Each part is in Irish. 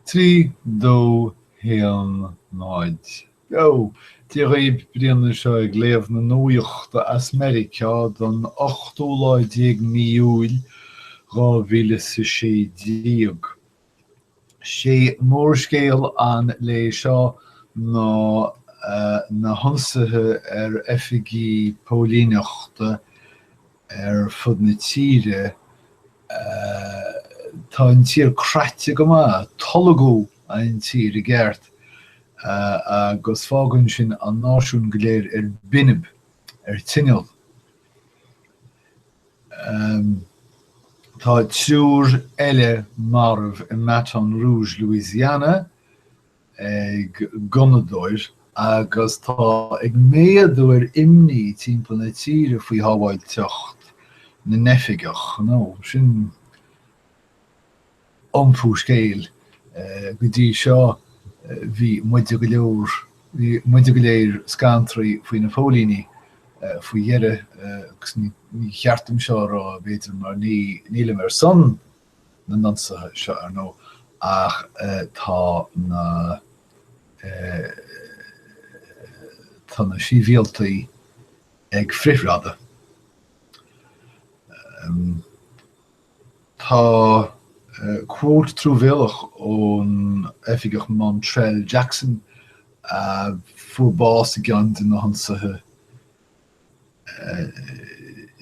Trí dó héan náid. Jo, tí raibh bliana seo ag léamh na Nuachta as Meiriceá don 8 míúil 2016. sé mórscéal an lé seo na honsathe effigy Póilíneachta fud na tíre tá an tír creite go maith, tolagú an tír I gceart agus fágann sin an náisiún go léir binib, tinneal. Tá triúr eile marmh I Baton Rouge, Louisiana, ag gunadóir, agus tá ag méadú imní timpeall na tíre faoi hábháil teacht na nefigach. No, sin iompú scéal go dtí seo bhí muide go léir scantraí faoi na fólíní faoi dheire agus ní cheartm seo rá béidir mar nílim son na nonsathe seo ar nó ach tá na síbhialtaí ag frithráda. Tá quote trúbhéalach ón efigach Montreal Jackson fuair gan na honsathe.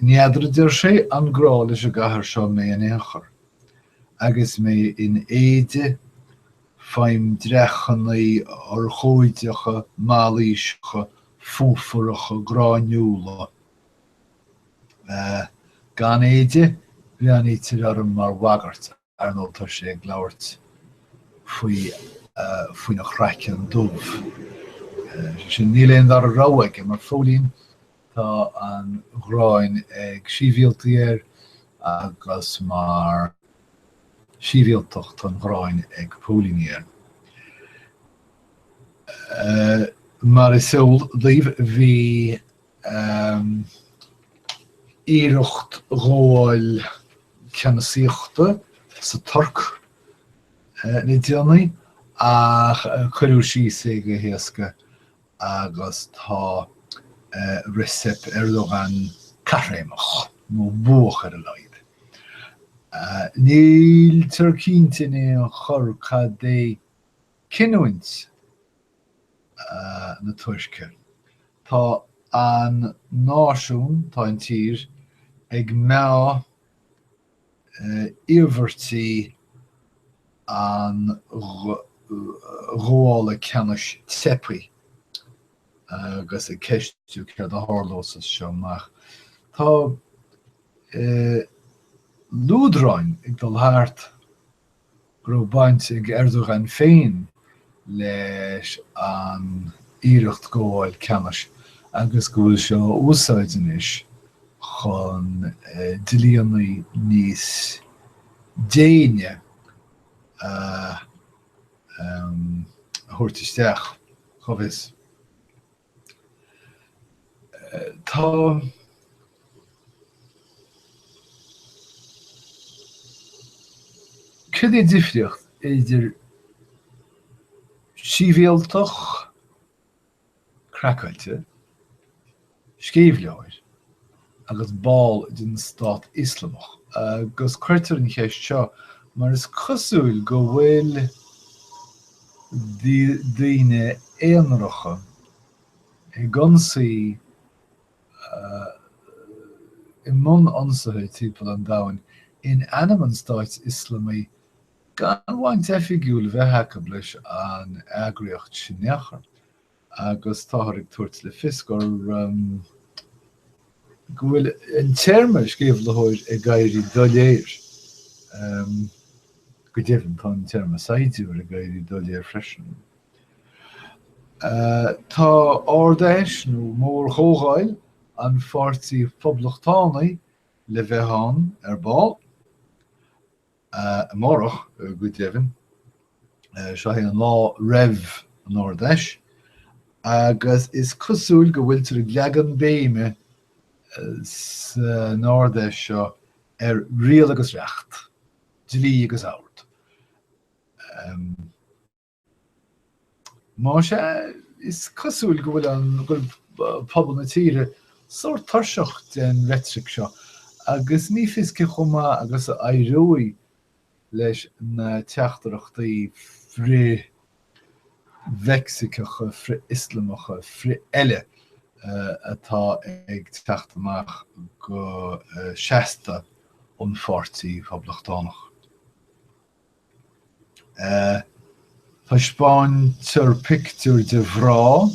Níadra sé an grá leis a gcathair seo mé an éachar. Agus mé in éide feim drechannaí ar chóideacha, málaíseacha, fúfaracha, grániúla. Gan éide, bhí tir arm mar bhagart ar nó tá sé ag labhairt faoi na chreice an dubh. Sin ní léon ar a ráhaig mar fólín tá an ghráin ag síbhialtaí agus mar síbhialtacht an ghráin ag pólíní. Mar is siúil daobh bhí iireacht gháil ceannasaíochta sa Tuirc na déanaí ach chuirú síos go héasca agus tá Recep Erdogan carréimach nó buach ar a leid. Níl Tuircínte é an chur cad é cinúint na Tuirce. Tá an náisiún, tá an tír, ag meá íomhartaí an ghála ceannas tepaí agus a ceistú cead a hárlósas seo amach. Tá lúdráin ag dul thart go baint ag Erdogan féin leis an iireacht gháil ceannas agus go bhfuil seo úsáideann chun dilíonaí níos déine thuirtisteach chomhis. Tá cad é difriocht idir síbhialtach crackailte, Scéimhlitheoirí agus ball den Stát Islamach. Agus cuirtear an chéist seo, mar is cosúil go bhfuil daoine éonracha I gconsaí I mbun ionsaithe timpeall an domhain in an Stát Islamí gan bhaint effigiúil bheith aiceab leis an eagraíocht sin neachar. Agus táthar ag tuairt le fios gur go bhfuil an téarma scéimhlitheoirí ag gairí doléir. Go dtéann tá an téarma saidúir ag gairí doléir freisin. Tá Ardfheis nó mór chógáil an pháirtí bPoblachtánach le bheith ann ar ball. Amárach go dtéann. Seo an lá raibh an Ardfheis. Agus is cosúil go bhfuil tar a gleagan béime an Ardfheis seo ar rial agus reacht, dlí agus áirt. Má sé is cosúil go bhfuil pobl na tíre sór tarseach den rhetoric seo, agus ní fisce chuma agus éireoí leis na teachtarachtaí frí Mexicacha, frí Islamacha, frí eile atá ag teachtamach go seasta ón pháirtí Poblachtánach. Tá Spáin tar pictiúr de bhrá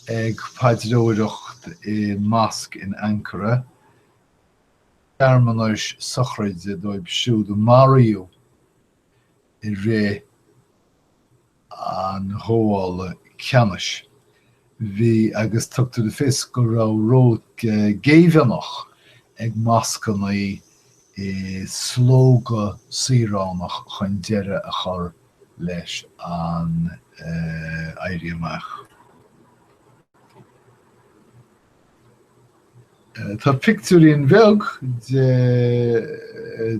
ag paidreoireacht i Masc in Ankara. Germanis sochraide dóibh siúd Mario i ré an hóála ceannis. Bhí agus tugtar de fis go róg géimeannach ag Mascanaí i slóga síránach chun deire a chur leis an éirí amach. Tá pictiúirí an bheag de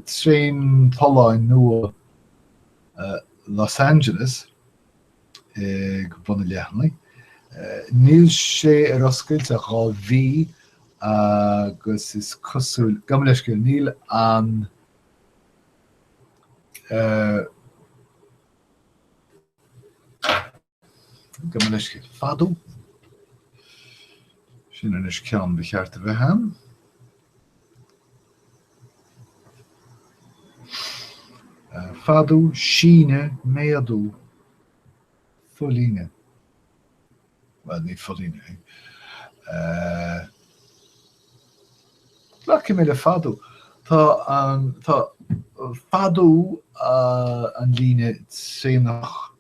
tréin toláin nua Los Angeles go buna leithnaí. Níl sé ar oscailt a gá bhí agus is cosúil gam leis go níl an gam leis go fadú sin is ceann bhí cheart a bheith an. Fadú, síne, méadú, folíne. Wel, ní folíne. Laci mé le fadú. Tá fadú an líne sénach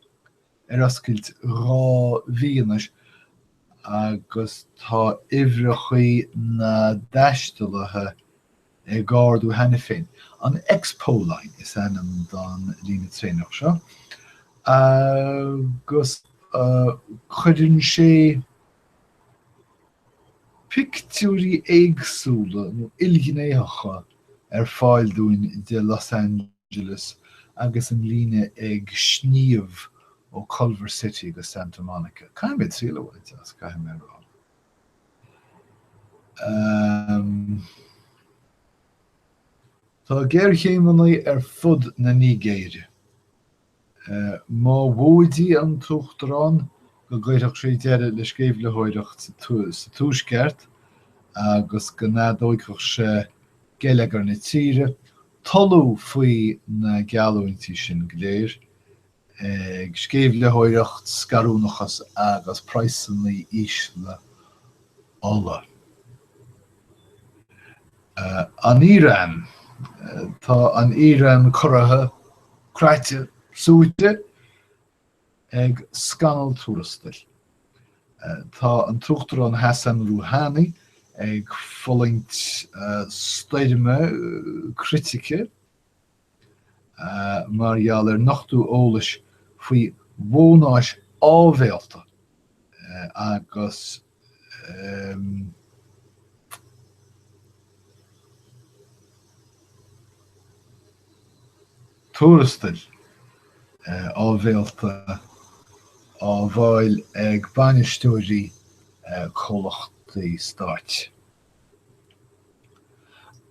ar oscailt rá bhíonas agus tá ibhreachaí na daistealaithe ag gáardú hena féin. An Expo line is anam don líne trénach seo. Agus chuireann sé pictiúirí éagsúla nó ilghinéacha ar fáil dúin de Los Angeles agus an líne ag sníomh ó Culver City agus Santa Monica. Caim bit síla bhaid as caim mé rá. Tá géir chéimanaí ar fud na nígéire. Má bhóidí an tuachtarán go gcuireadh sé deire le scéimhlitheoireacht sa túisceart agus go nádóidh sé géileagar na tíre, talú faoi na gealúintí sin go léir, ag scéimhlitheoireacht scarúnachas agus praosannaí ísle óla. An Íran, tá an Íran corathe creite súite ag scanal túrastal. Tá an tuachtarán Hassan Rouhani ag folingt staidime critice mar gheall ar nachtú eolais faoi bhónáis ábhéalta agus túrastal ábhéalta á bhail ag bainisteoirí chomhlachtaí stáit.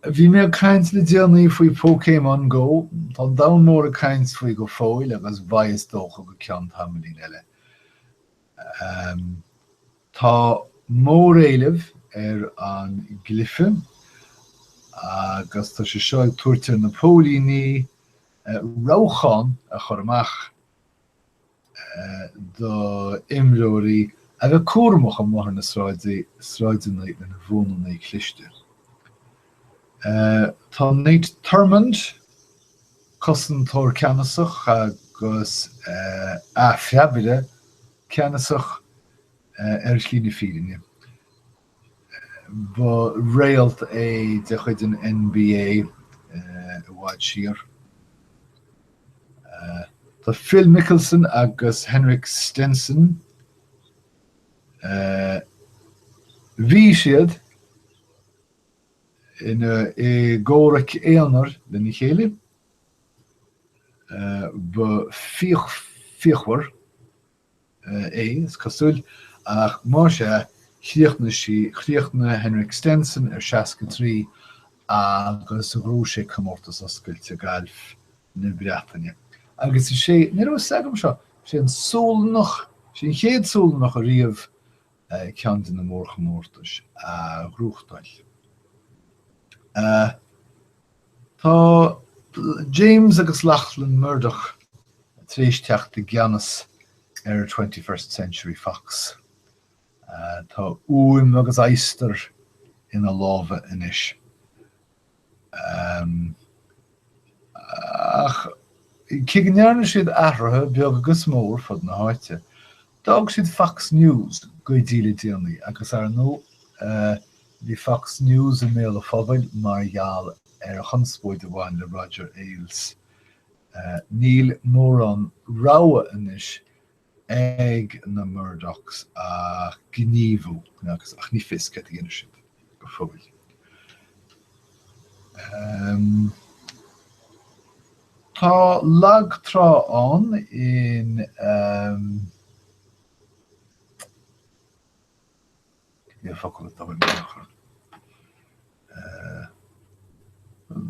Bhí mé caint le déanaí faoi Pokémon Go, tá damhmór a caint faoi go fóil agus bhaas dócha go ceann tamlín eile. Tá mór éilimh ar an glyphe agus tá sé seo ag tuairtear na pólíní rócháin a chur amach do imreoirí a bheith cuairmach am máthair na sráideanna na bhónaí cliste. Tá Nate Thurmond cosan tóir ceannasach agus feabhile ceannasach ar slína fírinne. Ba réalt é de chuid an NBA a bhaid siar. Tá Phil Mickelson agus Henrik Stenson bhí siad i ggóraigh éonar le ní chéile ba fichwar is cosúil ach mar sé chríochna Henrik Stenson seaca trí agus rú sé commórtas oscailte gailf na Breataine. Agus is sé ní sagam seo sé an súlnach sin chéad súlnach a riamh ceantain na mór chomórtas a grúchtáil. Tá James agus Lachlan Murdoch tríisteach de Giannis 21st Century Fox. Tá úim agus eister ina lábha inis. Ach, cigearna siad ahrathe beag agus mór fod na háite. Dag siad Fox News go díle déanaí agus ar nó bhí Fox News in méle fábail mar gheall a chunspóid amháin le Roger Ailes. Níl mór an ráha inis ag na Murdochs a gníomhú agus ach ní fisce dhéana siad go fóbail. Tá lag trá an in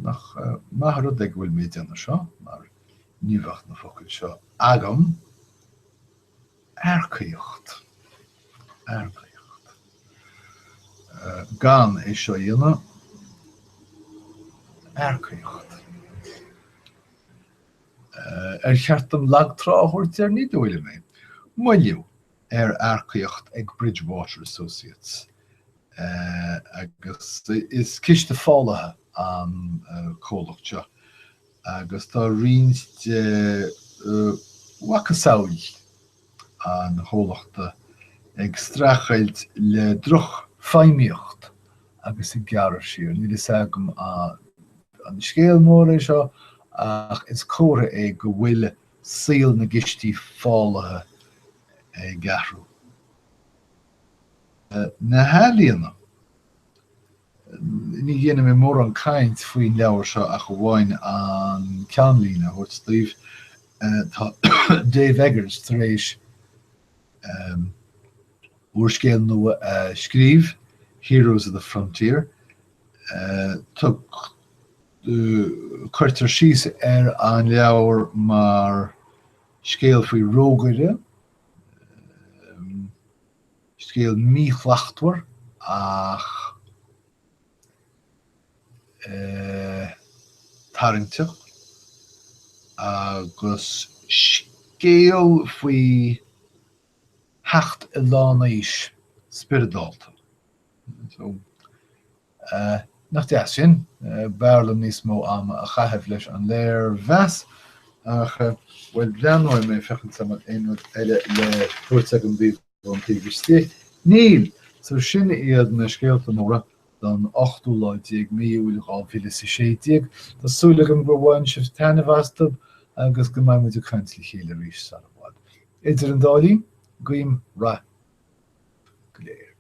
nach rud ag bhfuil méid anna seo, mar níomhacht na focail seo agam aircaíocht. Gan é seo dhéanana aircaíocht. Cheartam lag tráthúirt ar ní dóile mé. Muilliú aircaíocht ag Bridgewater Associates. Agus is ciste fálathe an cólacht agus tá riint wacasáil an chólachta ag strachailt le druch feimíocht agus i gcearr siar. Ní is agam an scéal mór é seo ach is córa é go bhfuil síl na gistí fálathe garú. Na hálíonna ní dhéanam mé mór an caint faoin leabhar seo a go bhhain an ceanlína chuirt Steve tá Dave Eggers tar éis uair nua scríb Heroes of the Frontier. Tá chuirtar síos ar an leabhar mar scéal faoi rógaire, scéal míchhlachtmhar ach tarintach agus scéal faoi hecht i lánaís spiridálta. So, nach deas sin, bearlam níos mó am a chaithfh leis an léir bheas ach bhfuil bleanóid mé fechan sama éonrad eile le tuairt agam bhíh an tíogaistí. Níl, so sin iad na scéalta móra don 8 míúil á bhíle sa 7. Tásúlagam go bhhain sibh tanmhastab agus go mbeidh muidir caintla chéile arís sa bhád. Idir an dálaí, guim ra. Go léir.